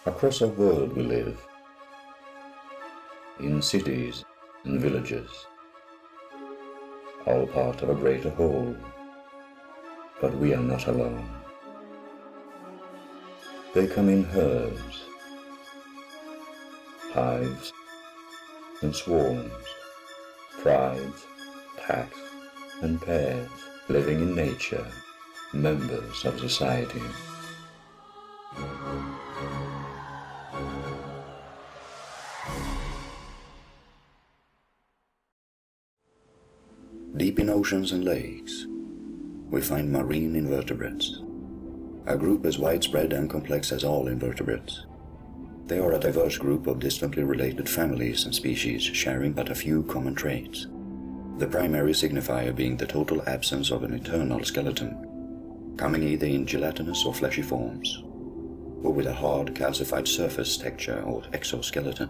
Across our world we live, in cities and villages, all part of a greater whole, but we are not alone. They come in herds, hives and swarms, prides, packs and pairs, living in nature, members of society. Deep in oceans and lakes, we find marine invertebrates, a group as widespread and complex as all invertebrates. They are a diverse group of distantly related families and species sharing but a few common traits, the primary signifier being the total absence of an internal skeleton, coming either in gelatinous or fleshy forms, or with a hard calcified surface texture or exoskeleton.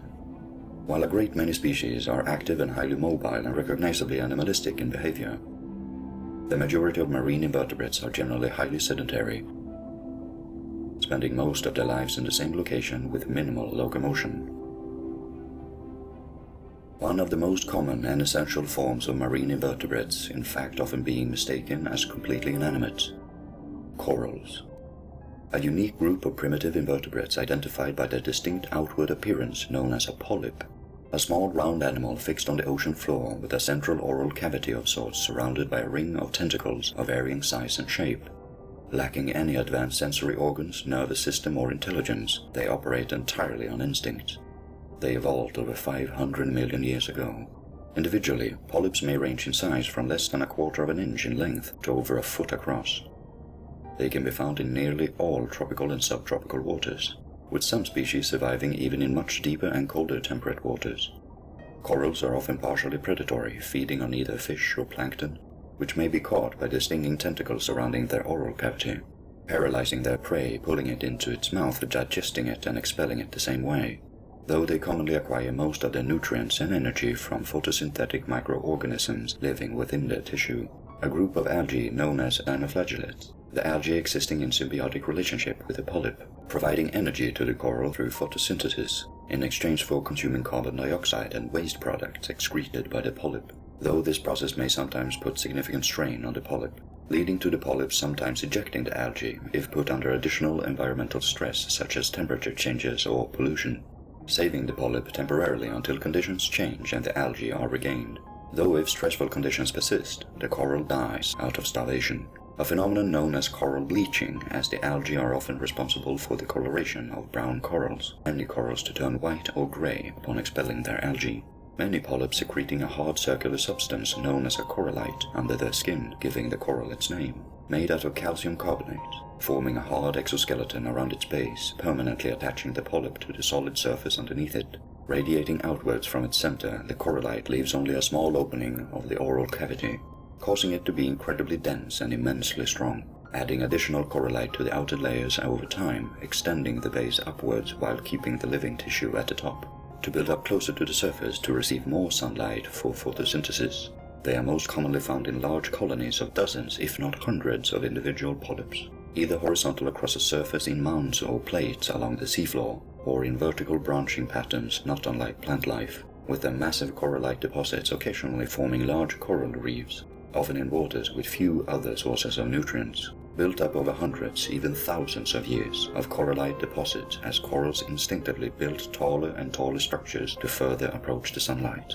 While a great many species are active and highly mobile and recognizably animalistic in behavior, the majority of marine invertebrates are generally highly sedentary, spending most of their lives in the same location with minimal locomotion. One of the most common and essential forms of marine invertebrates, in fact often being mistaken as completely inanimate, corals. A unique group of primitive invertebrates identified by their distinct outward appearance known as a polyp, a small round animal fixed on the ocean floor with a central oral cavity of sorts surrounded by a ring of tentacles of varying size and shape. Lacking any advanced sensory organs, nervous system or intelligence, they operate entirely on instinct. They evolved over 500 million years ago. Individually, polyps may range in size from less than a quarter of an inch in length to over a foot across. They can be found in nearly all tropical and subtropical waters, with some species surviving even in much deeper and colder temperate waters. Corals are often partially predatory, feeding on either fish or plankton, which may be caught by the stinging tentacles surrounding their oral cavity, paralyzing their prey, pulling it into its mouth, digesting it and expelling it the same way, though they commonly acquire most of their nutrients and energy from photosynthetic microorganisms living within their tissue, a group of algae known as dinoflagellates, the algae existing in symbiotic relationship with the polyp, providing energy to the coral through photosynthesis in exchange for consuming carbon dioxide and waste products excreted by the polyp, though this process may sometimes put significant strain on the polyp, leading to the polyp sometimes ejecting the algae if put under additional environmental stress such as temperature changes or pollution, saving the polyp temporarily until conditions change and the algae are regained. Though if stressful conditions persist, the coral dies out of starvation, a phenomenon known as coral bleaching, as the algae are often responsible for the coloration of brown corals, many corals to turn white or gray upon expelling their algae, many polyps secreting a hard circular substance known as a corallite under their skin, giving the coral its name, made out of calcium carbonate, forming a hard exoskeleton around its base, permanently attaching the polyp to the solid surface underneath it. Radiating outwards from its center, the corallite leaves only a small opening of the oral cavity, causing it to be incredibly dense and immensely strong, adding additional corallite to the outer layers over time, extending the base upwards while keeping the living tissue at the top, to build up closer to the surface to receive more sunlight for photosynthesis. They are most commonly found in large colonies of dozens, if not hundreds, of individual polyps, either horizontal across a surface in mounds or plates along the seafloor, or in vertical branching patterns not unlike plant life, with their massive corallite deposits occasionally forming large coral reefs, often in waters with few other sources of nutrients, built up over hundreds, even thousands of years of corallite deposits as corals instinctively built taller and taller structures to further approach the sunlight.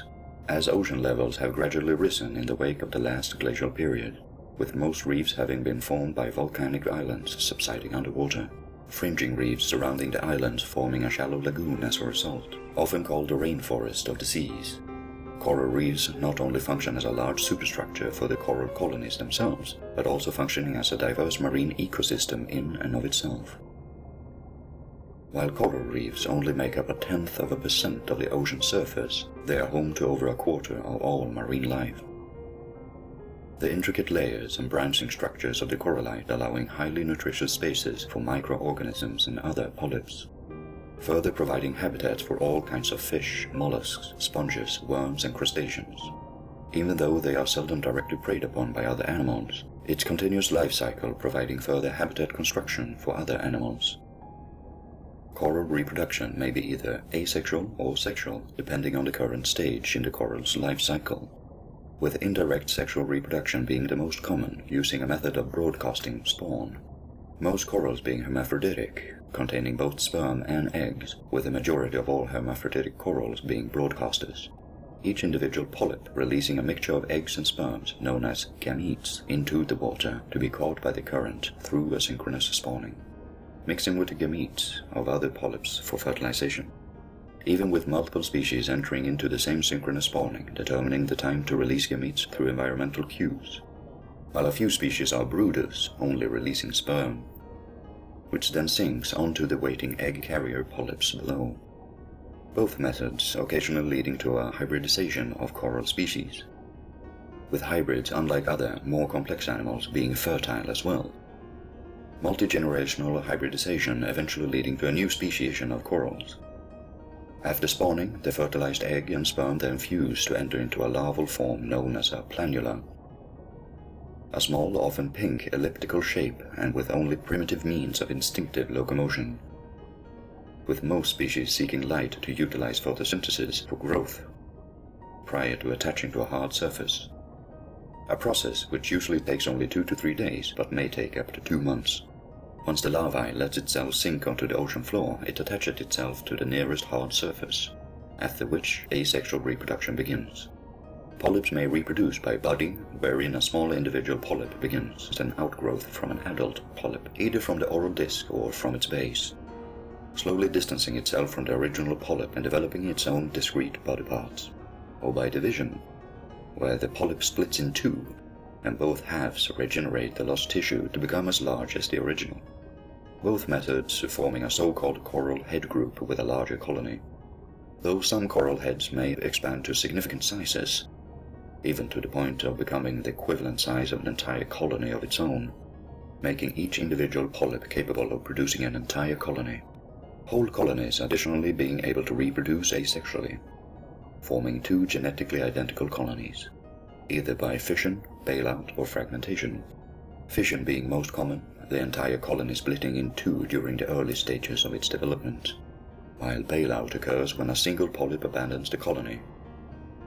As ocean levels have gradually risen in the wake of the last glacial period, with most reefs having been formed by volcanic islands subsiding underwater, fringing reefs surrounding the islands forming a shallow lagoon as a result, often called the rainforest of the seas. Coral reefs not only function as a large superstructure for the coral colonies themselves, but also functioning as a diverse marine ecosystem in and of itself. While coral reefs only make up 0.1% of the ocean surface, they are home to over a quarter of all marine life. The intricate layers and branching structures of the corallite allowing highly nutritious spaces for microorganisms and other polyps, further providing habitats for all kinds of fish, mollusks, sponges, worms and crustaceans. Even though they are seldom directly preyed upon by other animals, its continuous life cycle providing further habitat construction for other animals. Coral reproduction may be either asexual or sexual, depending on the current stage in the coral's life cycle, with indirect sexual reproduction being the most common, using a method of broadcasting spawn. Most corals being hermaphroditic, containing both sperm and eggs, with the majority of all hermaphroditic corals being broadcasters. Each individual polyp releasing a mixture of eggs and sperms, known as gametes, into the water to be caught by the current through asynchronous spawning, mixing with the gametes of other polyps for fertilization. Even with multiple species entering into the same synchronous spawning, determining the time to release gametes through environmental cues, while a few species are brooders, only releasing sperm, which then sinks onto the waiting egg carrier polyps below. Both methods occasionally leading to a hybridization of coral species, with hybrids, unlike other, more complex animals, being fertile as well. Multi-generational hybridization eventually leading to a new speciation of corals. After spawning, the fertilized egg and sperm then fuse to enter into a larval form known as a planula. A small, often pink, elliptical shape and with only primitive means of instinctive locomotion, with most species seeking light to utilize photosynthesis for growth, prior to attaching to a hard surface. A process which usually takes only 2 to 3 days, but may take up to 2 months. Once the larvae lets itself sink onto the ocean floor, it attaches itself to the nearest hard surface, after which asexual reproduction begins. Polyps may reproduce by budding, wherein a small individual polyp begins as an outgrowth from an adult polyp, either from the oral disc or from its base, slowly distancing itself from the original polyp and developing its own discrete body parts, or by division, where the polyp splits in two, and both halves regenerate the lost tissue to become as large as the original. Both methods forming a so-called coral head group with a larger colony, though some coral heads may expand to significant sizes, even to the point of becoming the equivalent size of an entire colony of its own, making each individual polyp capable of producing an entire colony. Whole colonies additionally being able to reproduce asexually, forming 2 genetically identical colonies, either by fission, bailout, or fragmentation. Fission being most common, the entire colony splitting in 2 during the early stages of its development, while bailout occurs when a single polyp abandons the colony,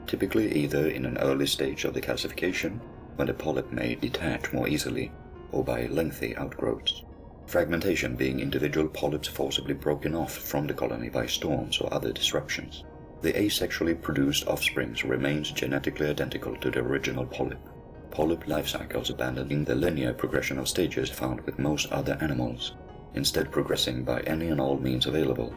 typically either in an early stage of the calcification, when the polyp may detach more easily, or by lengthy outgrowths. Fragmentation being individual polyps forcibly broken off from the colony by storms or other disruptions. The asexually produced offspring remains genetically identical to the original polyp. Polyp life cycles abandoning the linear progression of stages found with most other animals, instead progressing by any and all means available,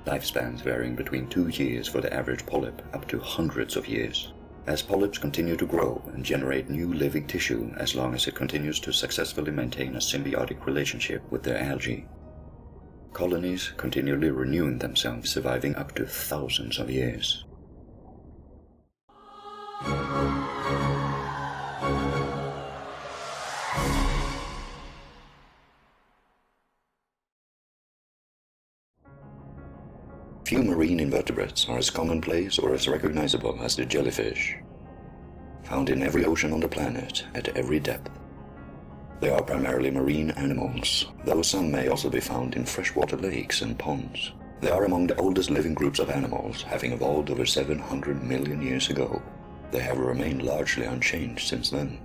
lifespans varying between 2 years for the average polyp up to hundreds of years, as polyps continue to grow and generate new living tissue as long as it continues to successfully maintain a symbiotic relationship with their algae. Colonies continually renewing themselves, surviving up to thousands of years. Few marine invertebrates are as commonplace or as recognizable as the jellyfish, found in every ocean on the planet at every depth. They are primarily marine animals, though some may also be found in freshwater lakes and ponds. They are among the oldest living groups of animals, having evolved over 700 million years ago. They have remained largely unchanged since then.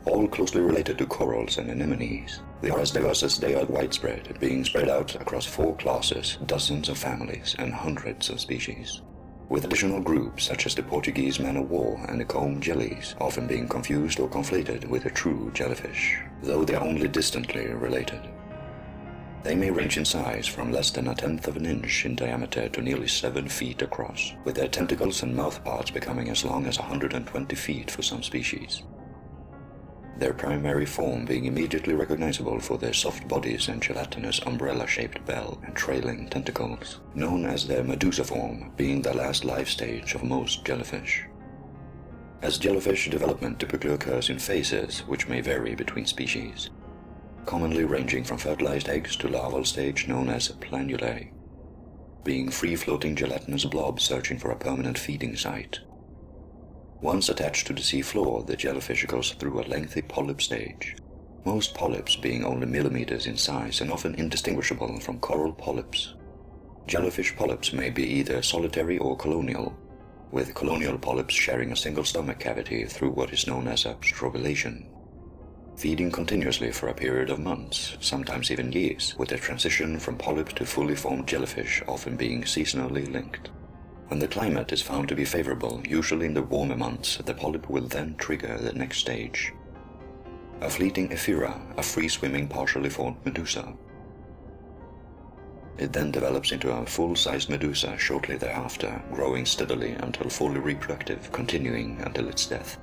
All closely related to corals and anemones, they are as diverse as they are widespread, being spread out across 4 classes, dozens of families, and hundreds of species, with additional groups such as the Portuguese man-of-war and the comb jellies often being confused or conflated with a true jellyfish, though they are only distantly related. They may range in size from less than 1/10 of an inch in diameter to nearly 7 feet across, with their tentacles and mouthparts becoming as long as 120 feet for some species. Their primary form being immediately recognizable for their soft bodies and gelatinous umbrella-shaped bell and trailing tentacles, known as their medusa form, being the last life stage of most jellyfish. As jellyfish development typically occurs in phases which may vary between species, commonly ranging from fertilized eggs to larval stage known as planulae, being free-floating gelatinous blobs searching for a permanent feeding site. Once attached to the sea floor, the jellyfish goes through a lengthy polyp stage, most polyps being only millimeters in size and often indistinguishable from coral polyps. Jellyfish polyps may be either solitary or colonial, with colonial polyps sharing a single stomach cavity through what is known as a strobylation, feeding continuously for a period of months, sometimes even years, with the transition from polyp to fully formed jellyfish often being seasonally linked. When the climate is found to be favorable, usually in the warmer months, the polyp will then trigger the next stage. A fleeting ephira, a free-swimming partially formed medusa. It then develops into a full-sized medusa shortly thereafter, growing steadily until fully reproductive, continuing until its death.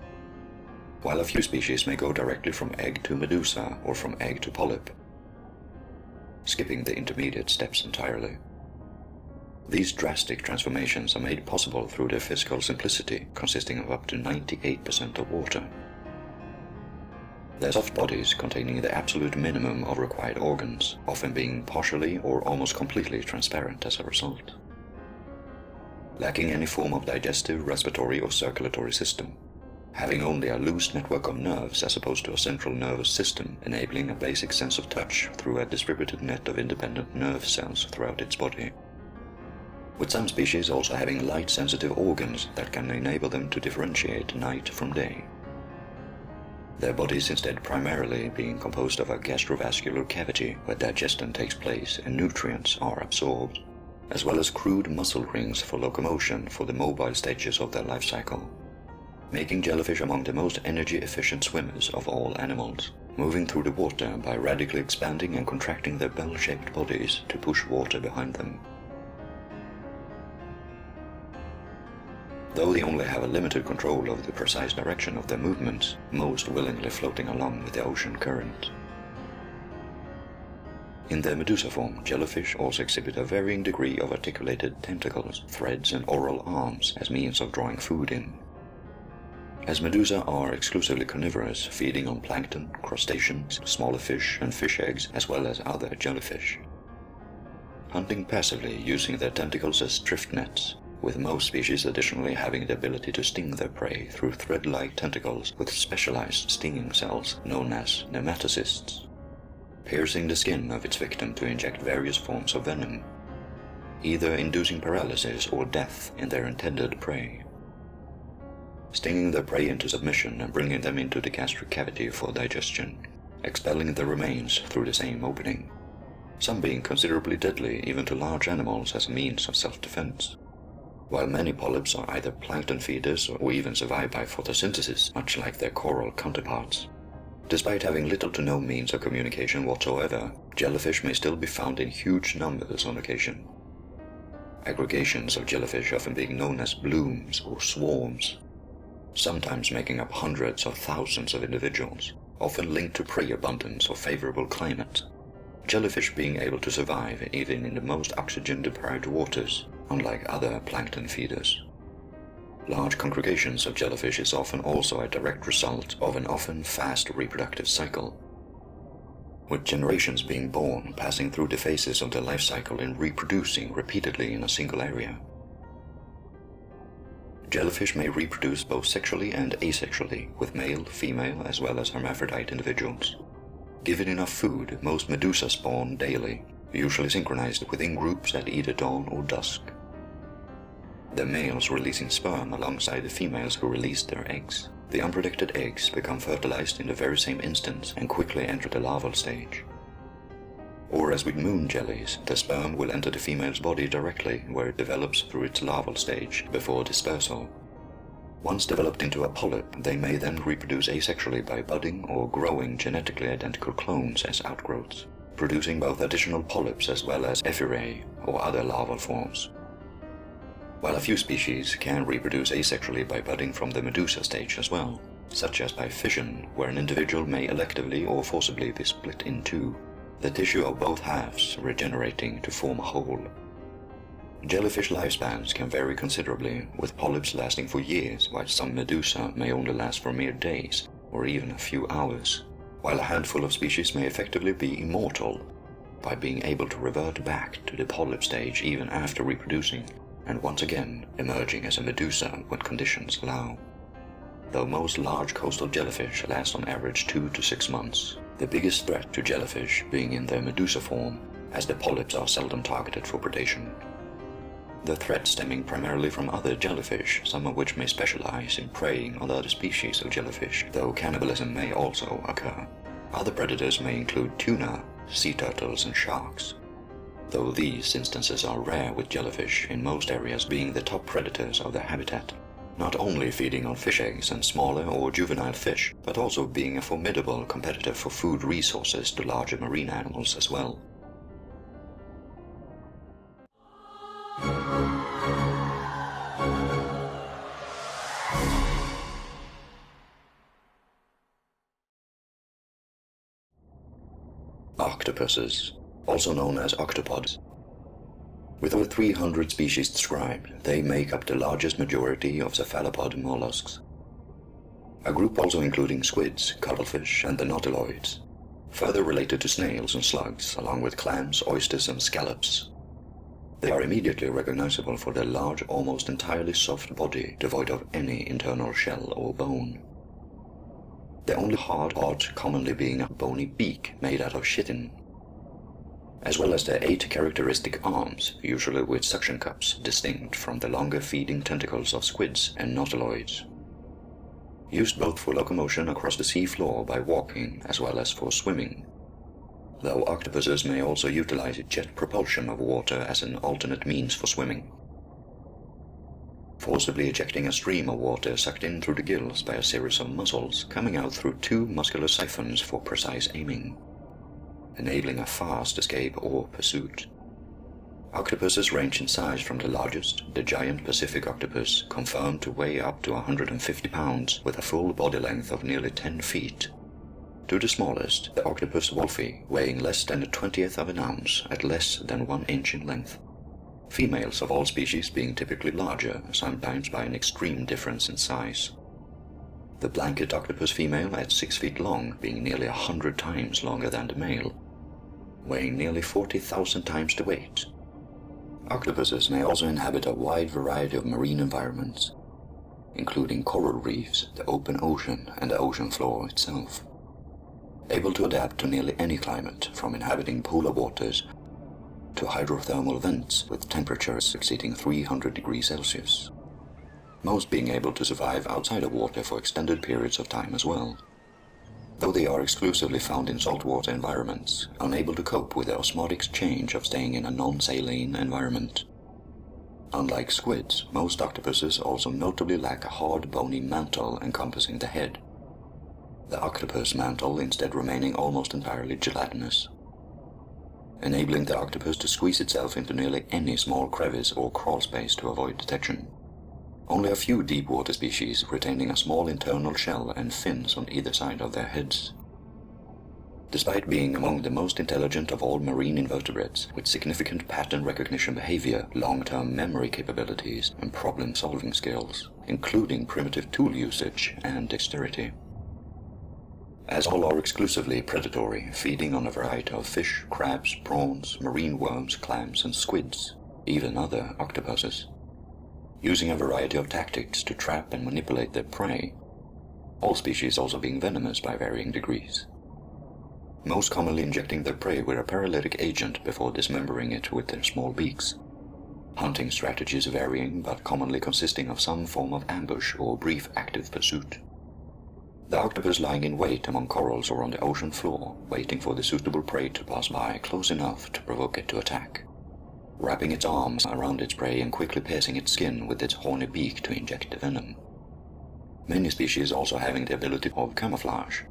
While a few species may go directly from egg to medusa or from egg to polyp, skipping the intermediate steps entirely. These drastic transformations are made possible through their physical simplicity, consisting of up to 98% of water. Their soft bodies containing the absolute minimum of required organs, often being partially or almost completely transparent as a result. Lacking any form of digestive, respiratory or circulatory system. Having only a loose network of nerves as opposed to a central nervous system, enabling a basic sense of touch through a distributed net of independent nerve cells throughout its body. With some species also having light-sensitive organs that can enable them to differentiate night from day. Their bodies instead primarily being composed of a gastrovascular cavity where digestion takes place and nutrients are absorbed, as well as crude muscle rings for locomotion for the mobile stages of their life cycle, making jellyfish among the most energy-efficient swimmers of all animals, moving through the water by radically expanding and contracting their bell-shaped bodies to push water behind them. Though they only have a limited control over the precise direction of their movements, most willingly floating along with the ocean current. In their medusa form, jellyfish also exhibit a varying degree of articulated tentacles, threads and oral arms as means of drawing food in. As medusa are exclusively carnivorous, feeding on plankton, crustaceans, smaller fish and fish eggs, as well as other jellyfish. Hunting passively using their tentacles as drift nets, with most species additionally having the ability to sting their prey through thread-like tentacles with specialized stinging cells known as nematocysts, piercing the skin of its victim to inject various forms of venom, either inducing paralysis or death in their intended prey. Stinging their prey into submission and bringing them into the gastric cavity for digestion, expelling the remains through the same opening, some being considerably deadly even to large animals as a means of self-defense. While many polyps are either plankton feeders or even survive by photosynthesis, much like their coral counterparts. Despite having little to no means of communication whatsoever, jellyfish may still be found in huge numbers on occasion. Aggregations of jellyfish often being known as blooms or swarms, sometimes making up hundreds or thousands of individuals, often linked to prey abundance or favorable climate. Jellyfish being able to survive even in the most oxygen-deprived waters, unlike other plankton feeders. Large congregations of jellyfish is often also a direct result of an often fast reproductive cycle, with generations being born passing through the phases of their life cycle and reproducing repeatedly in a single area. Jellyfish may reproduce both sexually and asexually, with male, female, as well as hermaphrodite individuals. Given enough food, most medusa spawn daily, usually synchronized within groups at either dawn or dusk. The males releasing sperm alongside the females who release their eggs. The unprotected eggs become fertilized in the very same instant and quickly enter the larval stage. Or as with moon jellies, the sperm will enter the female's body directly where it develops through its larval stage before dispersal. Once developed into a polyp, they may then reproduce asexually by budding or growing genetically identical clones as outgrowths, producing both additional polyps as well as ephirae or other larval forms. While a few species can reproduce asexually by budding from the medusa stage as well, such as by fission, where an individual may electively or forcibly be split in two, the tissue of both halves regenerating to form a whole. Jellyfish lifespans can vary considerably, with polyps lasting for years, while some medusa may only last for mere days or even a few hours, while a handful of species may effectively be immortal by being able to revert back to the polyp stage even after reproducing, and once again emerging as a medusa when conditions allow. Though most large coastal jellyfish last on average 2 to 6 months, the biggest threat to jellyfish being in their medusa form, as the polyps are seldom targeted for predation. the threat stemming primarily from other jellyfish, some of which may specialize in preying on other species of jellyfish, though cannibalism may also occur. Other predators may include tuna, sea turtles, and sharks, though these instances are rare, with jellyfish in most areas being the top predators of their habitat, not only feeding on fish eggs and smaller or juvenile fish, but also being a formidable competitor for food resources to larger marine animals as well. Octopuses, also known as octopods. With over 300 species described, they make up the largest majority of cephalopod mollusks, a group also including squids, cuttlefish, and the nautiloids, further related to snails and slugs, along with clams, oysters, and scallops. They are immediately recognizable for their large, almost entirely soft body, devoid of any internal shell or bone. The only hard part commonly being a bony beak made out of chitin, as well as their 8 characteristic arms, usually with suction cups, distinct from the longer feeding tentacles of squids and nautiloids. Used both for locomotion across the sea floor by walking as well as for swimming, though octopuses may also utilize jet propulsion of water as an alternate means for swimming, forcibly ejecting a stream of water sucked in through the gills by a series of muscles coming out through 2 muscular siphons for precise aiming, enabling a fast escape or pursuit. Octopuses range in size from the largest, the giant Pacific octopus, confirmed to weigh up to 150 pounds with a full body length of nearly 10 feet, to the smallest, the octopus wolfie, weighing less than a 20th of an ounce at less than 1 inch in length. Females of all species being typically larger, sometimes by an extreme difference in size. The blanket octopus female at 6 feet long being nearly 100 times longer than the male, weighing nearly 40,000 times the weight. Octopuses may also inhabit a wide variety of marine environments, including coral reefs, the open ocean, and the ocean floor itself. Able to adapt to nearly any climate, from inhabiting polar waters to hydrothermal vents with temperatures exceeding 300 degrees Celsius. Most being able to survive outside of water for extended periods of time as well, though they are exclusively found in saltwater environments, unable to cope with the osmotic change of staying in a non-saline environment. Unlike squids, most octopuses also notably lack a hard bony mantle encompassing the head, the octopus mantle instead remaining almost entirely gelatinous, enabling the octopus to squeeze itself into nearly any small crevice or crawl space to avoid detection. Only a few deep water species retaining a small internal shell and fins on either side of their heads. Despite being among the most intelligent of all marine invertebrates, with significant pattern recognition behavior, long-term memory capabilities, and problem-solving skills, including primitive tool usage and dexterity. As all are exclusively predatory, feeding on a variety of fish, crabs, prawns, marine worms, clams, and squids, even other octopuses, using a variety of tactics to trap and manipulate their prey, all species also being venomous by varying degrees, most commonly injecting their prey with a paralytic agent before dismembering it with their small beaks. Hunting strategies varying, but commonly consisting of some form of ambush or brief active pursuit. The octopus lying in wait among corals or on the ocean floor, waiting for the suitable prey to pass by close enough to provoke it to attack, wrapping its arms around its prey and quickly piercing its skin with its horny beak to inject the venom. Many species also having the ability of camouflage,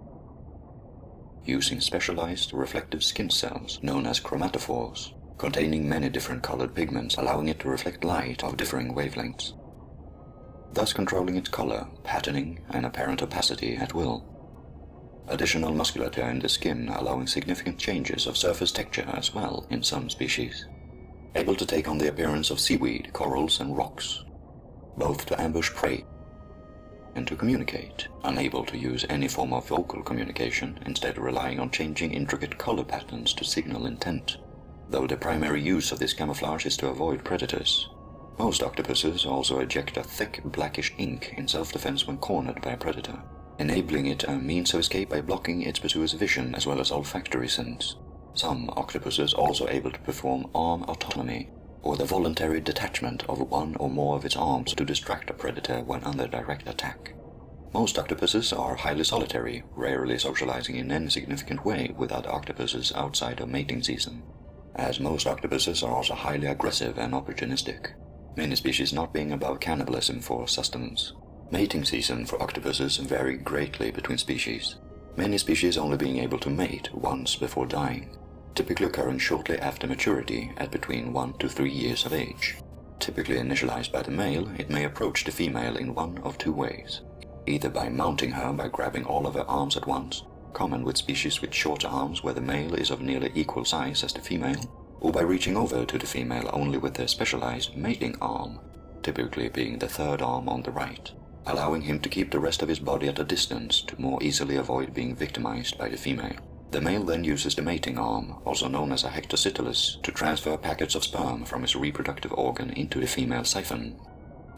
using specialized reflective skin cells known as chromatophores, containing many different colored pigments allowing it to reflect light of differing wavelengths, thus controlling its color, patterning, and apparent opacity at will. Additional musculature in the skin allowing significant changes of surface texture as well in some species. Able to take on the appearance of seaweed, corals, and rocks, both to ambush prey and to communicate, unable to use any form of vocal communication, instead relying on changing intricate color patterns to signal intent, though the primary use of this camouflage is to avoid predators. Most octopuses also eject a thick blackish ink in self-defense when cornered by a predator, enabling it a means of escape by blocking its pursuer's vision as well as olfactory sense. Some octopuses also able to perform arm autonomy, or the voluntary detachment of one or more of its arms to distract a predator when under direct attack. Most octopuses are highly solitary, rarely socializing in any significant way with other octopuses outside of mating season, as most octopuses are also highly aggressive and opportunistic, many species not being above cannibalism for sustenance. Mating season for octopuses vary greatly between species, many species only being able to mate once before dying, typically occurring shortly after maturity at between 1 to 3 years of age. Typically initialized by the male, it may approach the female in one of two ways, either by mounting her by grabbing all of her arms at once, common with species with shorter arms where the male is of nearly equal size as the female, or by reaching over to the female only with a specialized mating arm, typically being the third arm on the right, allowing him to keep the rest of his body at a distance to more easily avoid being victimized by the female. The male then uses the mating arm, also known as a hectocytolus, to transfer packets of sperm from his reproductive organ into the female siphon.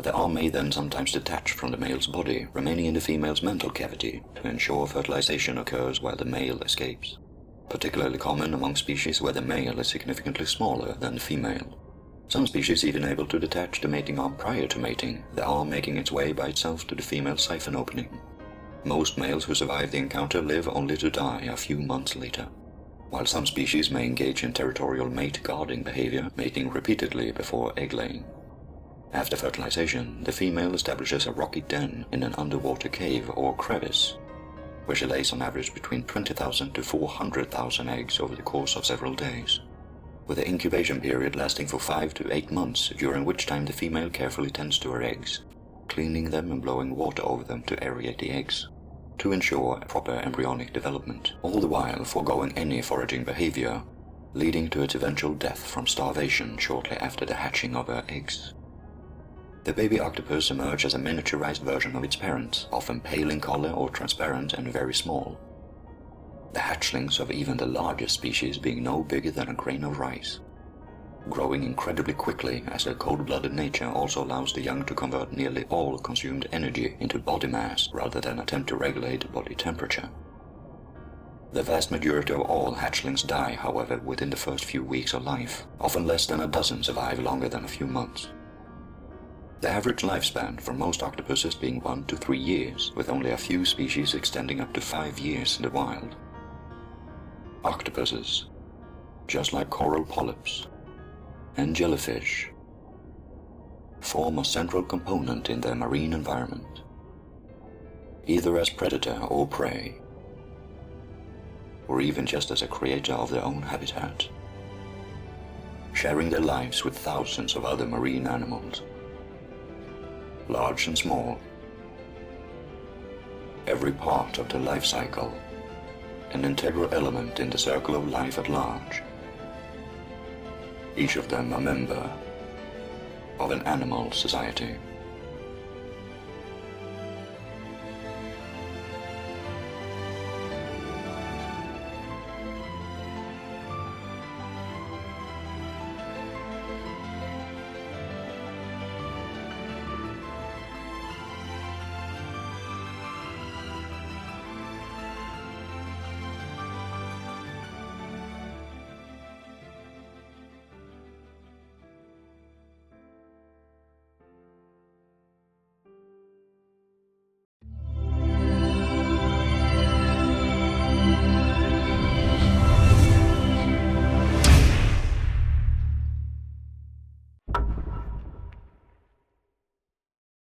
The arm may then sometimes detach from the male's body, remaining in the female's mental cavity to ensure fertilization occurs while the male escapes. Particularly common among species where the male is significantly smaller than the female. Some species even able to detach the mating arm prior to mating, the arm making its way by itself to the female siphon opening. Most males who survive the encounter live only to die a few months later, while some species may engage in territorial mate guarding behavior, mating repeatedly before egg-laying. After fertilization, the female establishes a rocky den in an underwater cave or crevice, where she lays on average between 20,000 to 400,000 eggs over the course of several days, with the incubation period lasting for 5 to 8 months, during which time the female carefully tends to her eggs, cleaning them and blowing water over them to aerate the eggs, to ensure proper embryonic development, all the while foregoing any foraging behavior, leading to its eventual death from starvation shortly after the hatching of her eggs. The baby octopus emerges as a miniaturized version of its parent, often pale in color or transparent and very small. The hatchlings of even the largest species being no bigger than a grain of rice, growing incredibly quickly as their cold-blooded nature also allows the young to convert nearly all consumed energy into body mass rather than attempt to regulate body temperature. The vast majority of all hatchlings die, however, within the first few weeks of life. Often less than a dozen survive longer than a few months. The average lifespan for most octopuses being 1 to 3 years, with only a few species extending up to 5 years in the wild. Octopuses, just like coral polyps and jellyfish, form a central component in their marine environment, either as predator or prey, or even just as a creator of their own habitat, sharing their lives with thousands of other marine animals, large and small, every part of the life cycle, an integral element in the circle of life at large, each of them a member of an animal society.